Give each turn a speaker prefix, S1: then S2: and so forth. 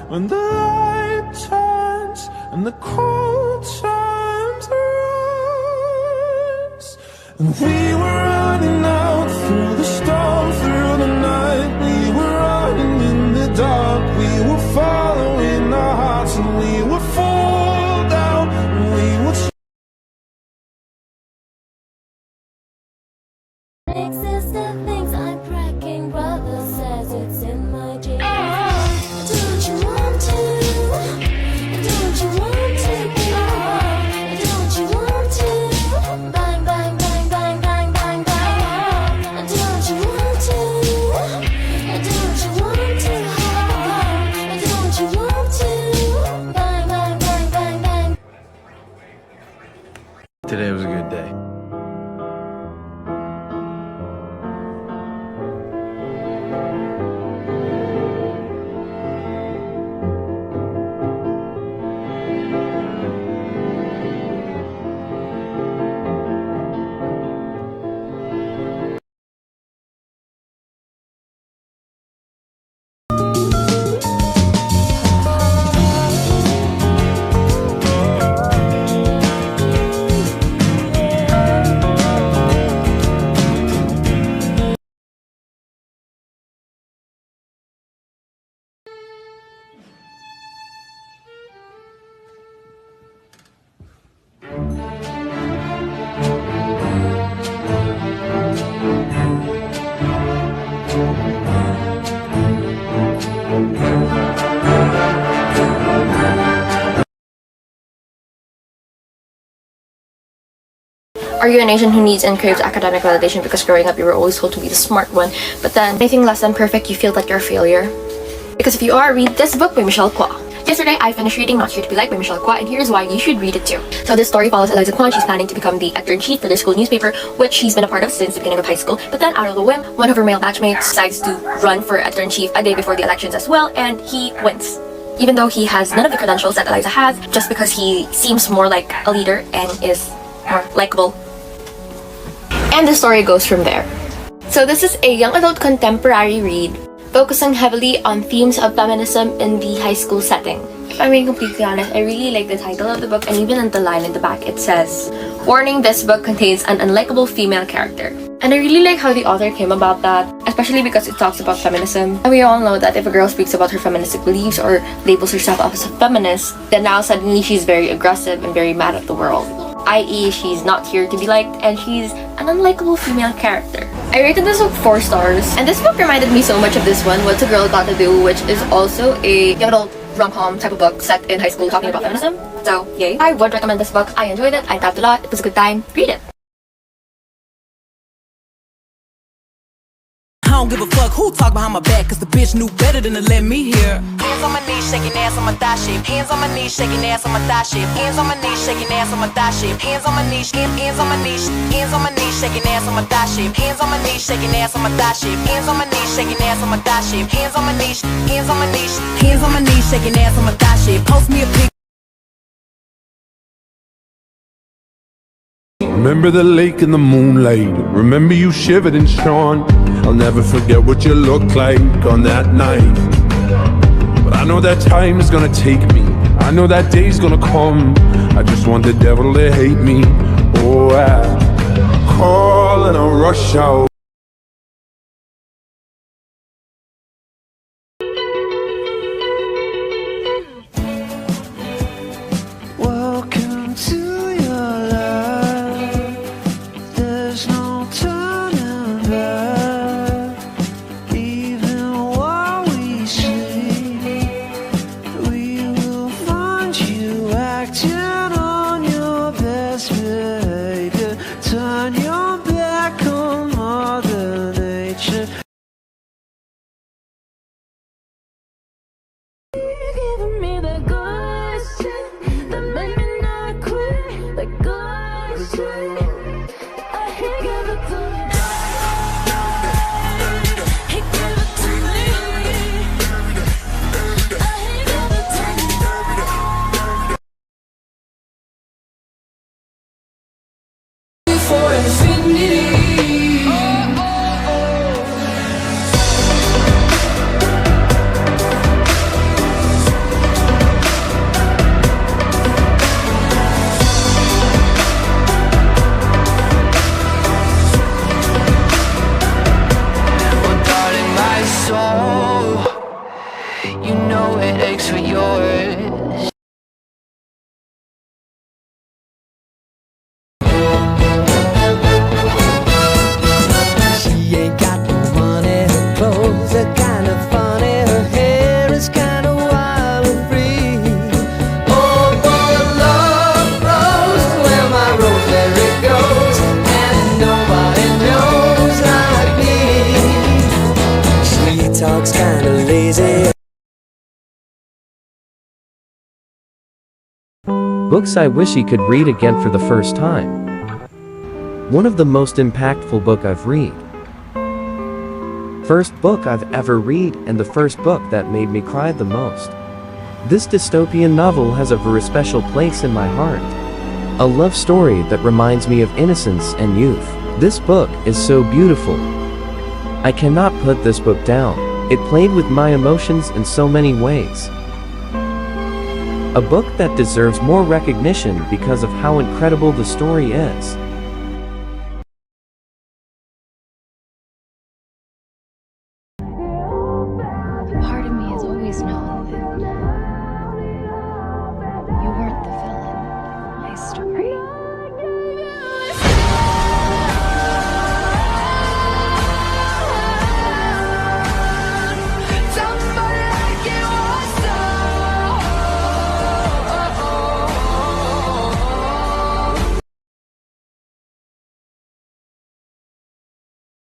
S1: when the light turns and the cold times rise. And we were running out through the storm, through the night. We were running in the dark. We were following our hearts, and we would fall down, and we would.
S2: Things I'm cracking, brother says it's in my genes. Don't you want to? Don't you want to? Don't you want to? Bang, bang, bang, bang, bang, bang, bang. Don't you want to? Don't you want to? Don't you want to? Bang, bang, bang, bang, bang.
S3: Today was a good day.
S4: Are you an Asian who needs and craves academic validation because growing up you were always told to be the smart one, but then anything less than perfect you feel that you're a failure? Because if you are, read this book by Michelle Kwa. Yesterday, I finished reading Not Here to Be Liked by Michelle Kwa, and here's why you should read it too. So this story follows Eliza Kwan. She's planning to become the editor-in-chief for their school newspaper, which she's been a part of since the beginning of high school. But then, out of the whim, one of her male batchmates decides to run for editor-in-chief a day before the elections as well, and he wins. Even though he has none of the credentials that Eliza has, just because he seems more like a leader and is more likable. And the story goes from there. So this is a young adult contemporary read, focusing heavily on themes of feminism in the high school setting. If I'm being completely honest, I really like the title of the book, and even in the line in the back it says, "Warning, this book contains an unlikable female character." And I really like how the author came about that, especially because it talks about feminism. And we all know that if a girl speaks about her feministic beliefs or labels herself as a feminist, then now suddenly she's very aggressive and very mad at the world. I.e., she's not here to be liked, and she's an unlikable female character. I rated this book 4 stars, and this book reminded me so much of this one, What's a Girl Got to Do, which is also a young adult rom-com type of book set in high school talking about feminism. So, yay. I would recommend this book. I enjoyed it. I laughed a lot. It was a good time. Read it.
S5: I don't give a fuck who talk behind my back, cause the bitch knew better than to let me hear. Hands on my knees, shaking ass on my thigh shape. Hands on my knees, shaking ass on my thigh shape. Hands on my knees, shaking ass on my thigh shape. Hands on my knees, hands on my knees, hands on my knees, shaking ass on my thigh shape. Hands on my knees, shaking ass on my thigh shape. Hands on my knees, shaking ass on my thigh shape. Hands on my knees, hands on my knees, hands on my knees, shaking ass on my thigh shape. Post me a pic.
S1: Remember the lake in the moonlight. Remember you shivered and shone. I'll never forget what you looked like on that night. But I know that time is gonna take me. I know that day's gonna come. I just want the devil to hate me. Oh, I call and I rush out. Welcome to your life. There's no turning back. Even while we sleep, we will find you acting on your best behavior. Turn your back on my
S5: you know it aches for yours.
S3: She ain't got no money, her clothes are kind of funny, her hair is kind of wild and free. Oh, for the love grows where my rosemary goes, and nobody knows like me. She talks kind of lazy.
S6: Books I wish he could read again for the first time. One of the most impactful book I've read. First book I've ever read and the first book that made me cry the most. This dystopian novel has a very special place in my heart. A love story that reminds me of innocence and youth. This book is so beautiful. I cannot put this book down. It played with my emotions in so many ways. A book that deserves more recognition because of how incredible the story is.